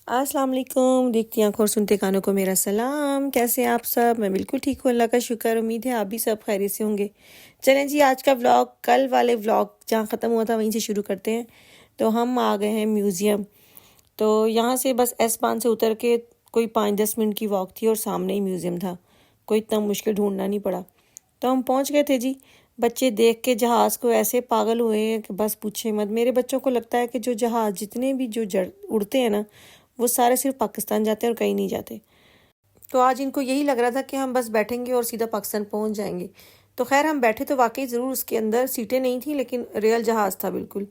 अस्सलाम वालेकुम। देखती आंखों और सुनते कानों को मेरा सलाम। कैसे हैं आप सब? मैं बिल्कुल ठीक हूँ, अल्लाह का शुक्र। उम्मीद है आप भी सब खैरियत से होंगे। चलें जी, आज का व्लॉग कल वाले व्लॉग जहाँ ख़त्म हुआ था वहीं से शुरू करते हैं। तो हम आ गए हैं म्यूज़ियम। तो यहाँ से बस एस बान से उतर के कोई 5-10 मिनट की वॉक थी और सामने ही म्यूज़ियम था। कोई इतना मुश्किल ढूंढना नहीं पड़ा। तो हम पहुँच गए थे जी। बच्चे देख के जहाज़ को ऐसे पागल हुए हैं कि बस पूछे मत। मेरे बच्चों को लगता है कि जो जहाज़ जितने भी जो उड़ते हैं ना, वो सारे सिर्फ पाकिस्तान जाते हैं और कहीं नहीं जाते। तो आज इनको यही लग रहा था कि हम बस बैठेंगे और सीधा पाकिस्तान पहुंच जाएंगे। तो खैर हम बैठे तो वाकई ज़रूर, उसके अंदर सीटें नहीं थी लेकिन रियल जहाज़ था बिल्कुल।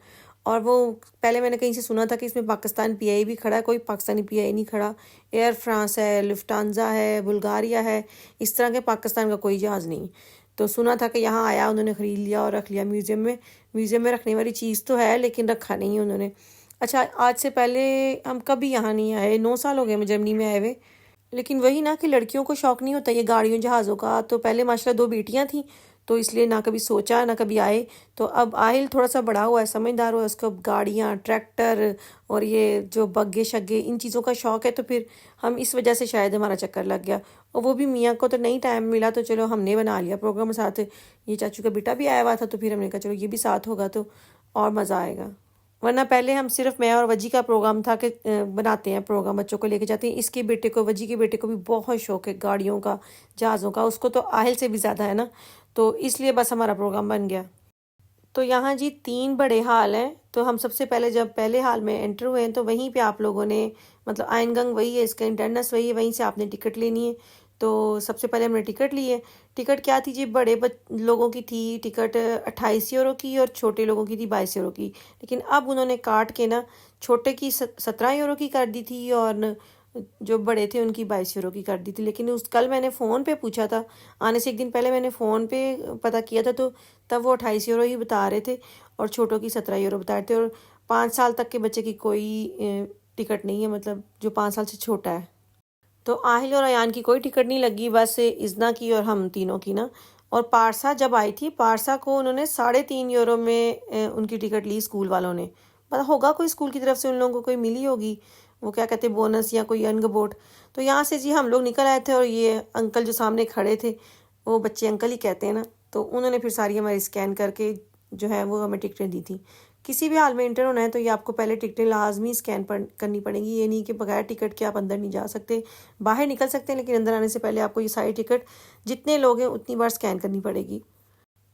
और वो पहले मैंने कहीं से सुना था कि इसमें पाकिस्तान पीआई भी खड़ा है, कोई पाकिस्तानी पीआई नहीं खड़ा। एयर फ्रांस है, लुफ्टांजा है, बुल्गारिया है, इस तरह के पाकिस्तान का कोई जहाज़ नहीं। तो सुना था कि यहाँ आया, उन्होंने ख़रीद लिया और रख लिया म्यूज़ियम में। म्यूज़ियम में रखने वाली चीज़ तो है लेकिन रखा नहीं है उन्होंने। अच्छा, आज से पहले हम कभी यहाँ नहीं आए, 9 साल हो गए हमें जर्मनी में आए हुए। लेकिन वही ना कि लड़कियों को शौक़ नहीं होता ये गाड़ियों जहाज़ों का। तो पहले माशाल्लाह 2 बेटियां थीं, तो इसलिए ना कभी सोचा ना कभी आए। तो अब आहिल थोड़ा सा बड़ा हुआ है, समझदार हुआ है, उसको अब गाड़ियाँ, ट्रैक्टर और ये जो बग्गे शग्गे इन चीज़ों का शौक़ है। तो फिर हम इस वजह से शायद हमारा चक्कर लग गया। और वो भी मियाँ को तो नहीं टाइम मिला, तो चलो हमने बना लिया प्रोग्राम साथ। ये चाचू का बेटा भी आया हुआ था, तो फिर हमने कहा चलो ये भी साथ होगा तो और मज़ा आएगा। वरना पहले हम सिर्फ मैं और वजी का प्रोग्राम था कि बनाते हैं प्रोग्राम, बच्चों को लेके जाते हैं। इसके बेटे को, वजी के बेटे को भी बहुत शौक है गाड़ियों का, जहाज़ों का। उसको तो आहिल से भी ज़्यादा है ना, तो इसलिए बस हमारा प्रोग्राम बन गया। तो यहाँ जी 3 बड़े हाल हैं। तो हम सबसे पहले जब पहले हाल में एंटर हुए हैं तो वहीं पे आप लोगों ने, मतलब आइनगंग वही है, इसका इंटरनेस वही है, वहीं से आपने टिकट लेनी है। तो सबसे पहले हमने टिकट ली है। टिकट क्या थी जी? बड़े लोगों की थी टिकट 28 यूरो की और छोटे लोगों की थी 22 यूरो की। लेकिन अब उन्होंने काट के ना छोटे की 17 यूरो की कर दी थी और जो बड़े थे उनकी 22 यूरो की कर दी थी। लेकिन उस कल मैंने फ़ोन पे पूछा था, आने से एक दिन पहले मैंने फ़ोन पे पता किया था, तो तब वो 28 यूरो ही बता रहे थे और छोटों की 17 यूरो बता रहे थे। और 5 साल तक के बच्चे की कोई टिकट नहीं है, मतलब जो 5 साल से छोटा है। तो आहिल और अयान की कोई टिकट नहीं लगी, बस इज़ना की और हम तीनों की ना। और पारसा जब आई थी, पारसा को उन्होंने 3.5 यूरो में उनकी टिकट ली स्कूल वालों ने। पता होगा कोई स्कूल की तरफ से उन लोगों को कोई मिली होगी, वो क्या कहते हैं, बोनस या कोई अनगबोट। तो यहाँ से जी हम लोग निकल आए थे और ये अंकल जो सामने खड़े थे, वो बच्चे अंकल ही कहते हैं ना, तो उन्होंने फिर सारी हमारी स्कैन करके जो है वो हमें टिकटें दी थी। किसी भी हाल में इंटर होना है तो ये आपको पहले टिकटें लाजमी स्कैन करनी पड़ेंगी। ये नहीं कि बगैर टिकट के आप अंदर नहीं जा सकते। बाहर निकल सकते हैं लेकिन अंदर आने से पहले आपको ये सारी टिकट, जितने लोग हैं उतनी बार स्कैन करनी पड़ेगी।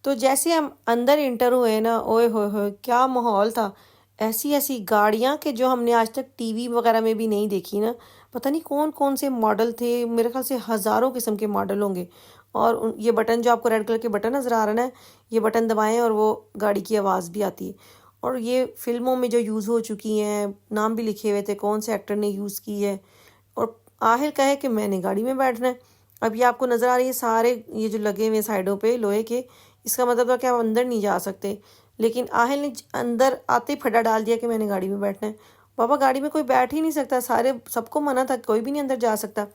तो जैसे हम अंदर इंटर हुए ना, ओए होए क्या माहौल था। ऐसी ऐसी गाड़ियाँ कि जो हमने आज तक टीवी वगैरह में भी नहीं देखी ना। पता नहीं कौन कौन से मॉडल थे, मेरे ख्याल से हज़ारों किस्म के मॉडल होंगे। और ये बटन जो आपको रेड कलर के बटन नज़र आ रहा है ना, ये बटन दबाएं और वो गाड़ी की आवाज़ भी आती है। और ये फिल्मों में जो यूज़ हो चुकी हैं, नाम भी लिखे हुए थे कौन से एक्टर ने यूज़ की है। और आहिर कहे कि मैंने गाड़ी में बैठना है। अब ये आपको नज़र आ रही है सारे ये जो लगे हुए साइडों पे लोहे के, इसका मतलब था कि आप अंदर नहीं जा सकते। लेकिन आहिल ने अंदर आते ही फटा डाल दिया कि मैंने गाड़ी में बैठना है। बाबा गाड़ी में कोई बैठ ही नहीं सकता, सारे सबको मना था, कोई भी नहीं अंदर जा सकता।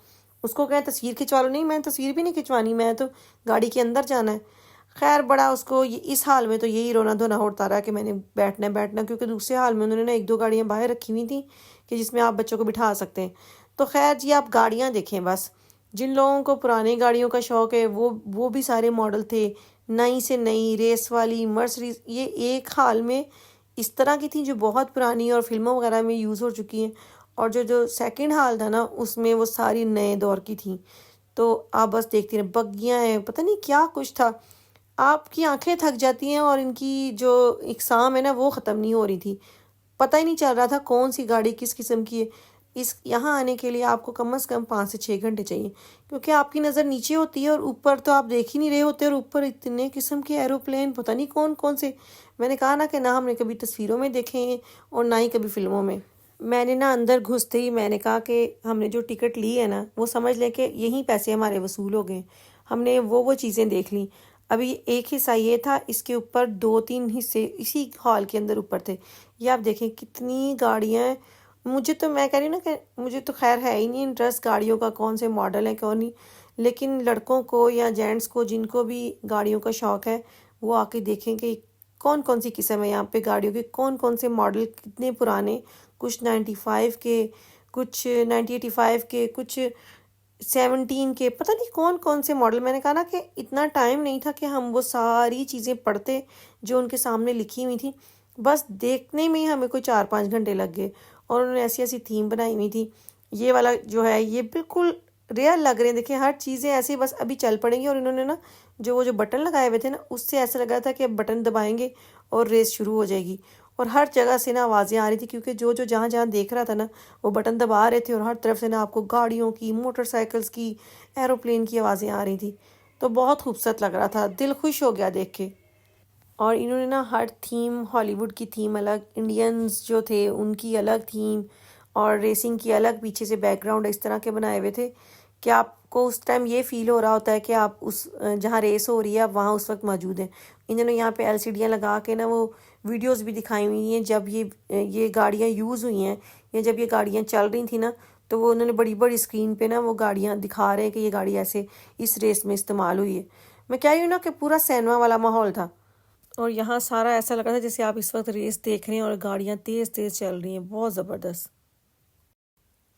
उसको कहें तस्वीर खिंचवा लो, नहीं मैं तस्वीर भी नहीं खिंचवानी, मैं तो गाड़ी के अंदर जाना है। खैर बड़ा उसको इस हाल में तो यही रोना धोना होता रहा कि मैंने बैठना है बैठना, क्योंकि दूसरे हाल में उन्होंने ना 1-2 गाड़ियाँ बाहर रखी हुई थी कि जिसमें आप बच्चों को बिठा सकते हैं। तो खैर जी आप गाड़ियाँ देखें बस। जिन लोगों को पुरानी गाड़ियों का शौक़ है वो भी सारे मॉडल थे, नई से नई, रेस वाली, मर्सिडीज। ये एक हाल में इस तरह की थी जो बहुत पुरानी और फिल्मों वगैरह में यूज़ हो चुकी हैं। और जो जो सेकंड हाल था ना, उसमें वो सारी नए दौर की थी। तो आप बस देखती रहे, बग्गियाँ हैं, पता नहीं क्या कुछ था। आपकी आंखें थक जाती हैं और इनकी जो इकसाम है ना वो ख़त्म नहीं हो रही थी। पता ही नहीं चल रहा था कौन सी गाड़ी किस किस्म की है। इस यहाँ आने के लिए आपको कम से कम 5 से 6 घंटे चाहिए, क्योंकि आपकी नज़र नीचे होती है और ऊपर तो आप देख ही नहीं रहे होते। और ऊपर इतने किस्म के एरोप्लेन, पता नहीं कौन कौन से। मैंने कहा ना कि ना हमने कभी तस्वीरों में देखे हैं और ना ही कभी फिल्मों में। मैंने ना अंदर घुसते ही मैंने कहा कि हमने जो टिकट ली है ना, वो समझ लें कि यहीं पैसे हमारे वसूल हो गए। हमने वो चीज़ें देख ली। अभी एक हिस्सा ये था, इसके ऊपर 2-3 हिस्से इसी हॉल के अंदर ऊपर थे। ये आप देखें कितनी गाड़ियाँ हैं। मुझे तो, मैं कह रही हूँ ना कि मुझे तो खैर है ही नहीं इंटरेस्ट गाड़ियों का, कौन से मॉडल है कौन नहीं। लेकिन लड़कों को या जेंट्स को जिनको भी गाड़ियों का शौक़ है, वो आके देखें कि कौन कौन सी किस्म है यहाँ पे गाड़ियों के, कौन कौन से मॉडल, कितने पुराने, कुछ 95 के, کچھ 1985 کے، کچھ 17 کے، پتہ نہیں کون کون سے ماڈل. میں نے کہا نا کہ اتنا ٹائم نہیں تھا کہ ہم وہ ساری چیزیں پڑھتے جو ان کے سامنے لکھی ہوئی تھیں. بس دیکھنے میں ہی ہمیں کوئی 4-5 گھنٹے لگ گئے. اور انہوں نے ایسی ایسی تھیم بنائی ہوئی تھی. یہ والا جو ہے یہ بالکل ریئل لگ رہے ہیں. دیکھیں ہر چیزیں ایسی بس ابھی چل پڑیں گی. اور انہوں نے نا وہ جو بٹن لگائے ہوئے تھے نا اس سے ایسا لگا تھا کہ اب بٹن دبائیں گے اور ریس شروع ہو جائے گی. اور ہر جگہ سے نا آوازیں آ رہی تھی کیونکہ جو جہاں جہاں دیکھ رہا تھا نا وہ بٹن دبا رہے تھے. اور ہر طرف سے نا آپ کو گاڑیوں کی، موٹر سائیکلز کی، ایروپلین کی آوازیں آ رہی تھی. تو بہت خوبصورت لگ رہا تھا، دل خوش ہو گیا دیکھ کے. اور انہوں نے نا ہر تھیم، ہالی ووڈ کی تھیم الگ، انڈینز جو تھے ان کی الگ تھیم، اور ریسنگ کی الگ پیچھے سے بیک گراؤنڈ اس طرح کے بنائے ہوئے تھے کہ آپ کو اس ٹائم یہ فیل ہو رہا ہوتا ہے کہ آپ اس جہاں ریس ہو رہی ہے آپ وہاں اس وقت موجود ہیں. انہوں نے یہاں پہ LCDیاں لگا کے نا وہ ویڈیوز بھی دکھائی ہوئی ہیں جب یہ گاڑیاں یوز ہوئی ہیں یا جب یہ گاڑیاں چل رہی تھیں نا. تو وہ انہوں نے بڑی بڑی اسکرین پہ نا وہ گاڑیاں دکھا رہے ہیں کہ یہ گاڑی ایسے اس ریس میں استعمال ہوئی ہے. میں کہہ رہی ہوں نا کہ پورا سینما والا ماحول تھا. اور یہاں سارا ایسا لگ رہا تھا جیسے آپ اس وقت ریس دیکھ رہے ہیں اور گاڑیاں تیز تیز چل رہی ہیں. بہت زبردست،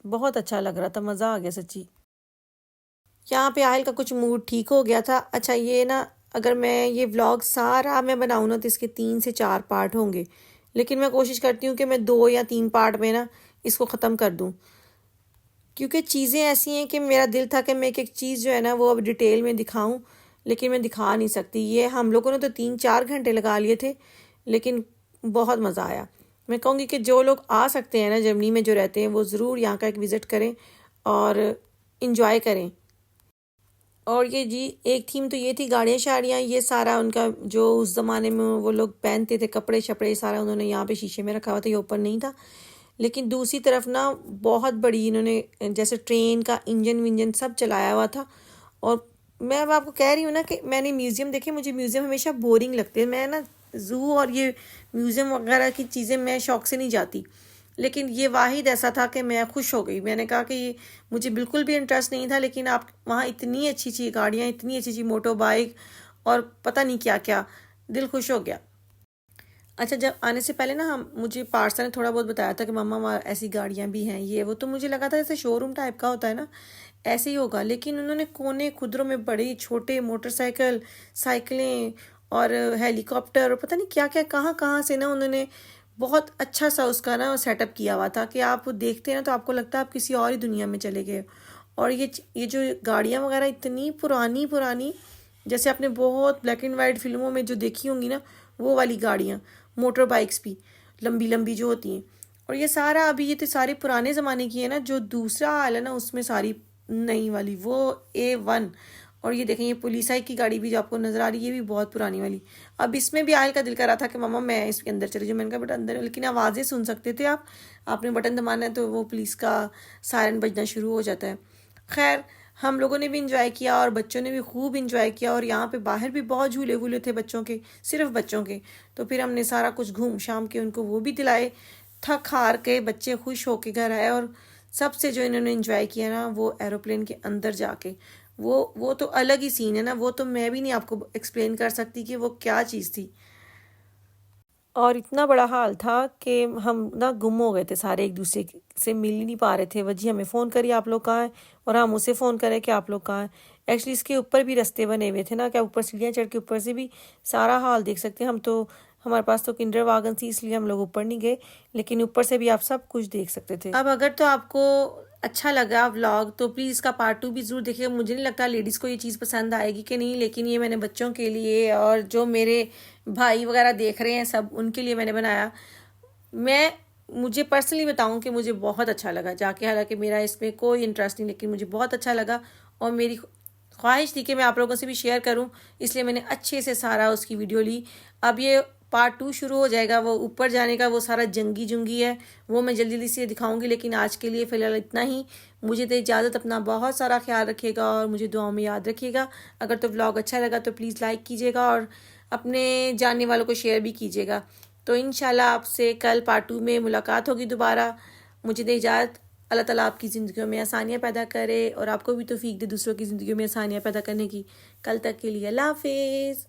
بہت اچھا لگ رہا تھا، مزہ آ گیا سچی. یہاں پہ آہل کا کچھ موڈ ٹھیک ہو گیا تھا. اچھا یہ نا اگر میں یہ ولاگ سارا میں بناؤں نا تو اس کے 3 سے 4 پارٹ ہوں گے. لیکن میں کوشش کرتی ہوں کہ میں 2 یا 3 پارٹ میں نا اس کو ختم کر دوں. کیونکہ چیزیں ایسی ہیں کہ میرا دل تھا کہ میں ایک چیز جو ہے نا وہ اب ڈیٹیل میں دکھاؤں، لیکن میں دکھا نہیں سکتی. یہ ہم لوگوں نے تو 3-4 گھنٹے لگا لیے تھے لیکن بہت مزہ آیا. میں کہوں گی کہ جو لوگ آ سکتے ہیں نا جرمنی میں جو رہتے ہیں وہ ضرور یہاں کا ایک وزٹ کریں اور انجوائے کریں. اور یہ جی ایک تھیم تو یہ تھی گاڑیاں شاڑیاں، یہ سارا ان کا جو اس زمانے میں وہ لوگ پہنتے تھے کپڑے شپڑے سارا انہوں نے یہاں پہ شیشے میں رکھا ہوا تھا، یہ اوپر نہیں تھا. لیکن دوسری طرف نا بہت بڑی انہوں نے جیسے ٹرین کا انجن ونجن سب چلایا ہوا تھا. اور میں اب آپ کو کہہ رہی ہوں نا کہ میں نے میوزیم دیکھے، مجھے میوزیم ہمیشہ بورنگ لگتے ہیں. میں نا زو اور یہ میوزیم وغیرہ کی چیزیں میں شوق سے نہیں جاتی، لیکن یہ واحد ایسا تھا کہ میں خوش ہو گئی. میں نے کہا کہ یہ مجھے بالکل بھی انٹرسٹ نہیں تھا، لیکن آپ وہاں اتنی اچھی اچھی گاڑیاں، اتنی اچھی اچھی موٹو بائک اور پتہ نہیں کیا کیا، دل خوش ہو گیا. اچھا جب آنے سے پہلے نا مجھے پارسا نے تھوڑا بہت بتایا تھا کہ ماما وہاں ایسی گاڑیاں بھی ہیں یہ وہ، تو مجھے لگا تھا جیسے شو روم ٹائپ کا ہوتا ہے نا ایسے ہی ہوگا. لیکن انہوں نے کونے خدروں میں بڑے چھوٹے موٹر سائیکل، سائیکلیں اور ہیلی کاپٹر اور پتہ نہیں کیا کیا کہاں کہاں سے نا انہوں نے بہت اچھا سا اس کا نا سیٹ اپ کیا ہوا تھا کہ آپ دیکھتے ہیں نا تو آپ کو لگتا ہے آپ کسی اور ہی دنیا میں چلے گئے. اور یہ جو گاڑیاں وغیرہ اتنی پرانی پرانی جیسے آپ نے بہت بلیک اینڈ وائٹ فلموں میں جو دیکھی ہوں گی نا وہ والی گاڑیاں، موٹر بائکس بھی لمبی لمبی جو ہوتی ہیں. اور یہ سارا ابھی یہ تو سارے پرانے زمانے کی ہے نا، جو دوسرا حال ہے نا اس میں ساری نئی والی وہ A1. اور یہ دیکھیں یہ پولیسائی کی گاڑی بھی جو آپ کو نظر آ رہی ہے یہ بھی بہت پرانی والی. اب اس میں بھی آہل کا دل کر رہا تھا کہ ماما میں اس کے اندر چلی جاؤں. میں نے کہا بیٹا اندر، لیکن آوازیں سن سکتے تھے آپ نے بٹن دبانا ہے تو وہ پولیس کا سائرن بجنا شروع ہو جاتا ہے. خیر ہم لوگوں نے بھی انجوائے کیا اور بچوں نے بھی خوب انجوائے کیا. اور یہاں پہ باہر بھی بہت جھولے وولے تھے بچوں کے، صرف بچوں کے. تو پھر ہم نے سارا کچھ گھوم شام کے ان کو وہ بھی دلائے، تھک ہار کے بچے خوش ہو کے گھر آئے. اور سب سے جو انہوں نے انجوائے کیا نا وہ ایروپلین کے اندر جا کے، وہ تو الگ ہی سین ہے نا، وہ تو میں بھی نہیں آپ کو ایکسپلین کر سکتی کہ وہ کیا چیز تھی. اور اتنا بڑا حال تھا کہ ہم نا گم ہو گئے تھے سارے، ایک دوسرے سے مل ہی نہیں پا رہے تھے. وجہ ہمیں فون کری آپ لوگ کہاں ہیں، اور ہم اسے فون کرے کہ آپ لوگ کہاں ہیں. ایکچولی اس کے اوپر بھی رستے بنے ہوئے تھے نا کہ اوپر سیڑھیاں چڑھ کے اوپر سے بھی سارا حال دیکھ سکتے ہیں. ہمارے پاس تو کنڈر واگن تھی اس لیے ہم لوگ اوپر نہیں گئے، لیکن اوپر سے بھی آپ سب کچھ دیکھ سکتے تھے. اب اگر تو آپ کو اچھا لگا ولاگ تو پلیز اس کا پارٹ 2 بھی ضرور دیکھیے. مجھے نہیں لگتا لیڈیز کو یہ چیز پسند آئے گی کہ نہیں، لیکن یہ میں نے بچوں کے لیے اور جو میرے بھائی وغیرہ دیکھ رہے ہیں سب ان کے لیے میں نے بنایا. مجھے پرسنلی بتاؤں کہ مجھے بہت اچھا لگا جا کے، حالانکہ میرا اس میں کوئی انٹرسٹ نہیں، لیکن مجھے بہت اچھا لگا. اور میری خواہش تھی کہ میں آپ لوگوں سے بھی شیئر کروں، اس لیے میں نے اچھے سے سارا اس کی ویڈیو لی. اب یہ پارٹ 2 شروع ہو جائے گا، وہ اوپر جانے کا، وہ سارا جنگی ہے، وہ میں جلدی سے دکھاؤں گی. لیکن آج کے لیے فی الحال اتنا ہی. مجھے تو اجازت، اپنا بہت سارا خیال رکھیے گا اور مجھے دعاؤں میں یاد رکھیے گا. اگر تو ولاگ اچھا لگا تو پلیز لائک کیجیے گا اور اپنے جاننے والوں کو شیئر بھی کیجیے گا. تو انشاءاللہ آپ سے کل پارٹ 2 میں ملاقات ہوگی دوبارہ. مجھے دے اجازت. اللہ تعالیٰ آپ کی زندگیوں میں آسانیاں پیدا کرے اور آپ کو بھی توفیق دے دوسروں کی زندگیوں میں آسانیاں پیدا کرنے کی. کل تک کے لیے اللہ حافظ.